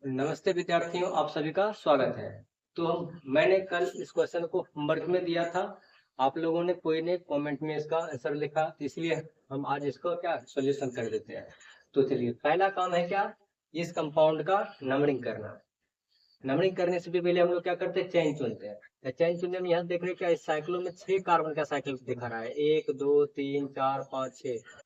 नमस्ते विद्यार्थियों, आप सभी का स्वागत है। मैंने कल इस क्वेश्चन को होमवर्क में दिया था। आप लोगों ने कोई ने कमेंट में इसका आंसर लिखा, तो इसलिए हम आज इसको क्या सॉल्यूशन कर देते हैं। तो चलिए, पहला काम है क्या, इस कंपाउंड का नंबरिंग करना। नंबरिंग करने से भी पहले हम लोग क्या करते हैं, चेन चुनते हैं। तो चेन चुनने में यहाँ देख रहे हैं क्या, इस साइकिलों में 6 कार्बन का साइकिल दिखा रहा है। 1 2 3 4 5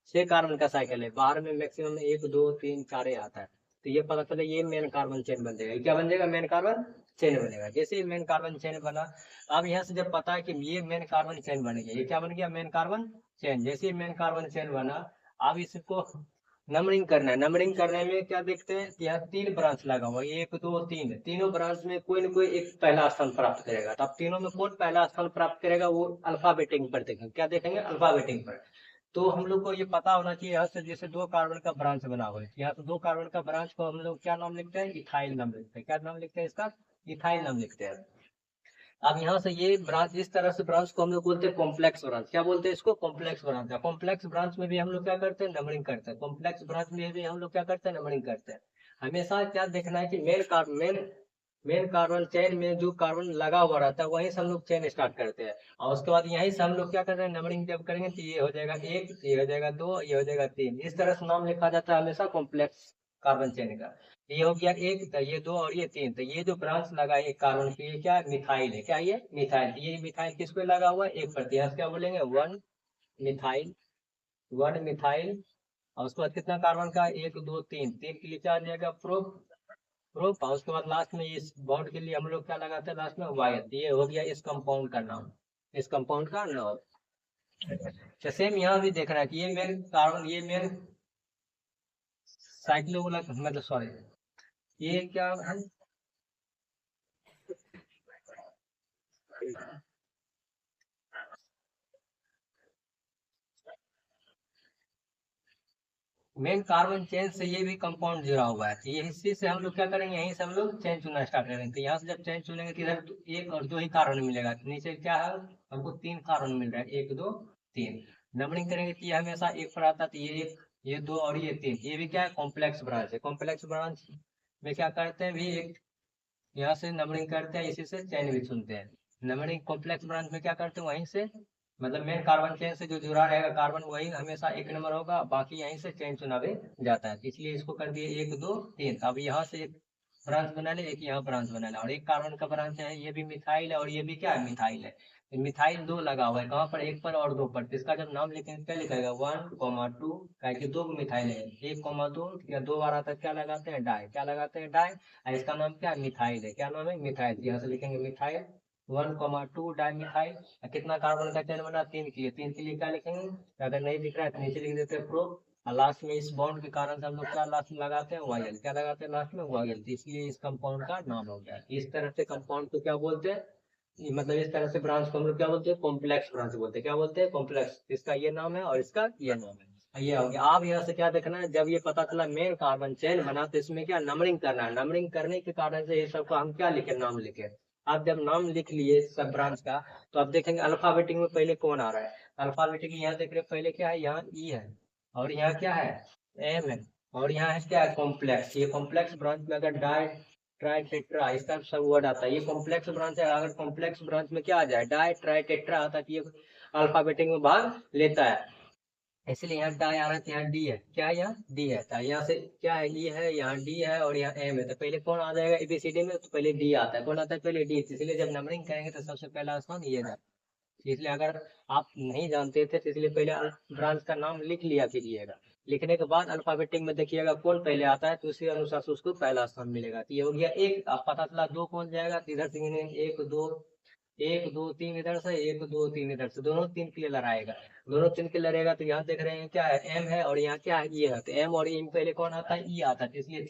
6 कार्बन का साइकिल है। बाहर में मैक्सिमम 1 2 3 4 आता है। तो ये पता चला ये मेन कार्बन चेन बन जाएगा। क्या बन जाएगा, मेन कार्बन चेन बनेगा। जैसे ही मेन कार्बन चेन बना, अब यहाँ से जब पता है कि ये मेन कार्बन चेन बन गया, ये क्या बन गया, मेन कार्बन चेन। जैसे ही मेन कार्बन चेन बना, अब इसको नंबरिंग करना है। नंबरिंग करने में क्या देखते हैं कि यहाँ 3 ब्रांच लगा हुआ है, 1 2 3। तीनों ब्रांच में कोई न कोई एक पहला स्थान प्राप्त करेगा। तो अब तीनों में कौन पहला स्थान प्राप्त करेगा, वो अल्फाबेटिंग पर देखेंगे। क्या देखेंगे, अल्फाबेटिंग पर। तो हम लोग को ये पता होना चाहिए, यहाँ से जैसे 2 कार्बन का ब्रांच बना हुआ है, यहाँ से 2 कार्बन का ब्रांच को हम लोग क्या नाम लिखते हैं, इथाइल नाम लिखते हैं। क्या नाम लिखते हैं इसका, इथाइल नाम लिखते हैं। अब यहाँ से ये ब्रांच, इस तरह से ब्रांच को हम लोग बोलते हैं कॉम्प्लेक्स ब्रांच। क्या बोलते हैं इसको, कॉम्प्लेक्स ब्रांच। कॉम्प्लेक्स ब्रांच में भी हम लोग क्या करते हैं, नंबरिंग करते हैं। कॉम्प्लेक्स ब्रांच में भी हम लोग क्या करते हैं, नंबरिंग करते हैं। हमेशा क्या देखना है कि मेन कार्बन चेन में जो कार्बन लगा हुआ रहता है, वहीं से हम लोग चेन स्टार्ट करते हैं। और उसके बाद यहीं से हम लोग क्या करते हैं, नंबरिंग जब करेंगे तो ये हो जाएगा 1, ये हो जाएगा 2, ये हो जाएगा 3। इस तरह से नाम लिखा जाता है हमेशा कॉम्प्लेक्स कार्बन चेन का। ये हो गया 1, तो ये 2 और ये 3। तो ये जो ब्रांच लगा है कार्बन की, ये क्या है, मिथाइल है। क्या ये मिथाइल। तो ये मिथाइल किस पे लगा हुआ है, 1 पर। तो यहाँ से क्या बोलेंगे, 1 मिथाइल, 1 मिथाइल। और उसके बाद कितना कार्बन का, 1 2 3। 3 के लिए क्या आ जाएगा, प्रोप, प्रोप। और उसके बाद लास्ट में इस बॉन्ड के लिए हम लोग क्या लगाते हैं, लास्ट में वाई। ये हो गया इस कंपाउंड का नाम, इस कंपाउंड का नाम। अच्छा, सेम यहाँ भी देखना है कि ये मेन कार्बन, ये मेन साइक्लो, मतलब सॉरी, ये क्या है, मेन कार्बन चेन से ये भी कंपाउंड जुड़ा हुआ है। तो ये इसी से हम लोग क्या करेंगे, यहीं से हम लोग चेन चुनना स्टार्ट करेंगे। तो यहाँ से जब चेन चुनेंगे तो इधर एक और दो ही कार्बन मिलेगा। तो नीचे क्या है, हमको 3 कार्बन मिल रहा है, 1 2 3। नंबरिंग करेंगे तो ये हमेशा 1 पर आता है। तो ये 1, ये 2 और ये 3। ये भी क्या है, कॉम्प्लेक्स ब्रांच है। कॉम्प्लेक्स ब्रांच में क्या करते हैं भी, एक यहाँ से नंबरिंग करते हैं, इसी से चेन भी चुनते हैं। नंबरिंग कॉम्प्लेक्स ब्रांच में क्या करते हैं, वहीं से मतलब मेन कार्बन चेन से जो जुड़ा रहेगा कार्बन, वही हमेशा 1 नंबर होगा। बाकी यहीं से चेन चुना भी जाता है। इसलिए इसको कर दिए 1 2 3। अब यहाँ से एक ब्रांच बना ले, एक यहाँ ब्रांच बना ले, और एक कार्बन का ब्रांच है, ये भी मिथाइल है और ये भी क्या है, मिथाइल है। तो मिथाइल 2 लगा हुआ है, कहाँ पर, 1 पर और 2 पर। तो इसका जब नाम लिखेंगे क्या लिखेगा, 1 2, क्या 2 मिथाइल है, 1 2 या 2 बार आता है, क्या लगाते हैं, डाई। क्या लगाते हैं, डाई। इसका नाम क्या है, मिथाइल है। क्या नाम है, मिथाइल। यहाँ से लिखेंगे मिथाइल 1 2 डाई मिथाइल। कितना कार्बन का चेन बना, 3 के लिए। 3 के लिए क्या लिखेंगे, अगर नहीं दिख रहा है तो नीचे लिख देते हैं प्रो। और लास्ट में इस बॉन्ड के कारण से हम लोग क्या लास्ट में लगाते हैं, वायल। क्या लगाते हैं लास्ट में, वायल। तो इसलिए इस कंपाउंड का नाम हो गया। इस तरह से कंपाउंड को क्या बोलते हैं, मतलब इस तरह से ब्रांच को हम लोग क्या बोलते हैं, कॉम्प्लेक्स ब्रांच बोलते हैं। क्या बोलते हैं, कॉम्प्लेक्स। इसका ये नाम है और इसका ये नाम है। ये हो गया। आप यहाँ से क्या देखना है, जब ये पता चला मेन कार्बन चेन बना, तो इसमें क्या नंबरिंग करना है। नंबरिंग करने के कारण से ये सबको हम क्या लिखे, नाम लिखे। आप जब नाम लिख लिए सब ब्रांच का, तो आप देखेंगे अल्फाबेटिक में पहले कौन आ रहा है। अल्फाबेटिक यहाँ देख रहे हैं, पहले क्या है, यहाँ ई है, और यहाँ क्या है, एम है, और यहाँ है क्या है, कॉम्प्लेक्स। ये कॉम्प्लेक्स ब्रांच में अगर डाई ट्राई टेट्रा, इसका सब वर्ड आता है। ये कॉम्प्लेक्स ब्रांच है। अगर कॉम्प्लेक्स ब्रांच में क्या आ जाए, डाई ट्राई टेट्रा आता है, तो ये अल्फाबेटिक में भाग लेता है। इसलिए यहाँ डाई आ रहा है, तो यहाँ डी है। क्या है, यहाँ डी है। तो यहाँ से क्या है, ई है, यहाँ डी है और यहाँ एम है। तो पहले कौन आ जाएगा एबीसीडी में, तो पहले डी आता है। कौन आता है, पहले डी। इसलिए जब नंबरिंग करेंगे तो सबसे पहला स्थान ये जाता है। इसलिए अगर आप नहीं जानते थे तो इसलिए पहले ब्रांच का नाम लिख लिया कीजिएगा। लिखने के बाद अल्फाबेटिक में देखिएगा कौन पहले आता है, तो उसी अनुसार से उसको पहला स्थान मिलेगा। तो ये हो गया 1। अब पता चला 2 कौन जाएगा, तो इधर से गिनेंगे 1 2, 1 2 3 इधर से, 1 2 3 इधर से। दोनों 3 के लिए लड़ाएगा, दोनों 3 के लिए लड़ेगा। तो यहाँ देख रहे हैं क्या है, एम है, और यहाँ क्या है, ये है। तो एम और ई में पहले कौन आता है, ई आता है। तो इसलिए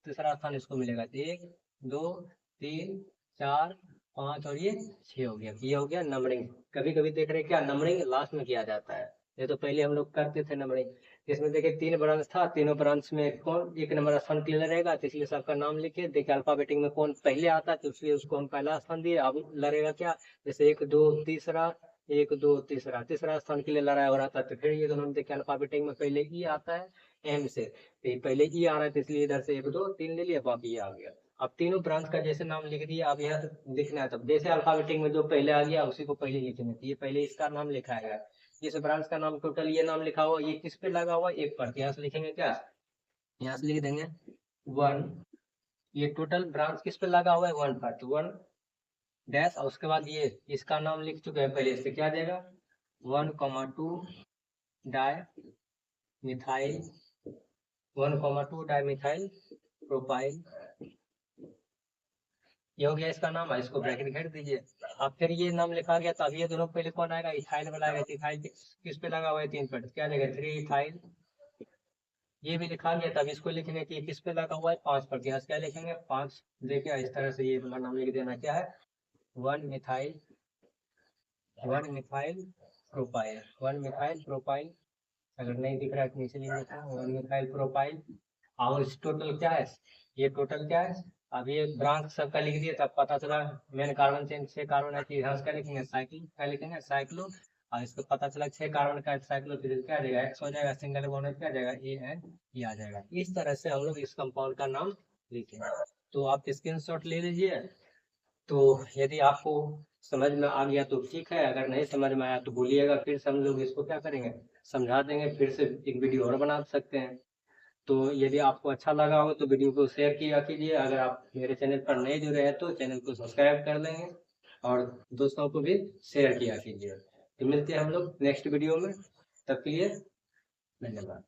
तीसरा स्थान इसको मिलेगा। तो 1 2 3 4 5 और ये 6 हो गया। ये हो गया नंबरिंग। कभी कभी देख रहे हैं क्या, नंबरिंग लास्ट में किया जाता है। ये तो पहले हम लोग करते थे नंबरिंग। इसमें देखिए 3 ब्रांच था, तीनों ब्रांच में कौन 1 नंबर स्थान के लिए रहेगा। तो इसलिए सबका नाम लिखे, देखिए अल्फाबेटिक में कौन पहले आता है, तो इसलिए उसको हम पहला स्थान दिए। अब लड़ेगा क्या, जैसे 1 2 तीसरा, 1 2 तीसरा, तीसरा स्थान के लिए लड़ाई हो रहा था। तो फिर ये दोनों देखिए अल्फाबेटिक में पहले ई आता है, एम से, तो ये पहले ई आ रहा है तो इसलिए इधर से 1 2 3 ले लिया, बाकी ये आ गया। अब तीनों ब्रांच का जैसे नाम लिख दिया, अब यह लिखना है, तब जैसे अल्फाबेटिक में जो पहले आ गया उसी को पहले लिखना है। ये पहले इसका नाम लिखा है, इस ब्रांच का नाम टोटल ये नाम लिखा हुआ, ये किस पे लगा हुआ, 1 पर, यहाँ से लिखेंगे क्या, यहाँ से लिख देंगे 1, ये टोटल ब्रांच किस पे लगा हुआ है 1 पर, तो 1 डैश, और उसके बाद ये इसका नाम लिख चुके हैं पहले, इससे क्या देगा 1,2 di methyl 1,2 di methyl propyl, ये हो गया इसका नाम है, इसको ब्रैकेट घेर दीजिए। अब फिर ये नाम लिखा गया, तब ये दोनों पहले कौन आएगा, इथाइल वाला आएगा। इथाइल किस पे लगा हुआ है 3 पर, क्या देगा 3 इथाइल, ये भी लिखा गया, तब इसको लिखेंगे कि किस पे लगा हुआ है 5 पर, यहाँ क्या लिखेंगे 5, देखिए इस तरह से ये वाला नाम लिख देना, क्या है 1 मिथाइल प्रोपाइल, 1 मिथाइल प्रोपाइल, अगर नहीं दिख रहा है तो नीचे लिख देता हूँ 1 मिथाइल प्रोपाइल। और इस टोटल क्या है, ये टोटल क्या है, अब ये ब्रांच सबका लिख दिए, तब पता चला मेन कार्बन चेन 6 कार्बन है, कि यहाँ क्या लिखेंगे साइक्लिक, क्या लिखेंगे साइक्लो, और इसको पता चला 6 कार्बन का साइक्लो, फिर क्या आ जाएगा एक्स हो जाएगा, सिंगल बॉन्ड क्या आ जाएगा ए एंड ई आ जाएगा। इस तरह से हम लोग इस कंपाउंड का नाम लिखेंगे। तो आप स्क्रीनशॉट ले लीजिए। तो यदि आपको समझ में आ गया तो ठीक है, अगर नहीं समझ में आया तो बोलिएगा, फिर से हम लोग इसको क्या करेंगे समझा देंगे, फिर से एक वीडियो और बना सकते हैं। तो यदि आपको अच्छा लगा हो तो वीडियो को शेयर किया कीजिए, अगर आप मेरे चैनल पर नए जुड़े हैं तो चैनल को सब्सक्राइब कर लेंगे और दोस्तों को भी शेयर किया कीजिए। तो मिलते हैं हम लोग नेक्स्ट वीडियो में, तब के लिए धन्यवाद।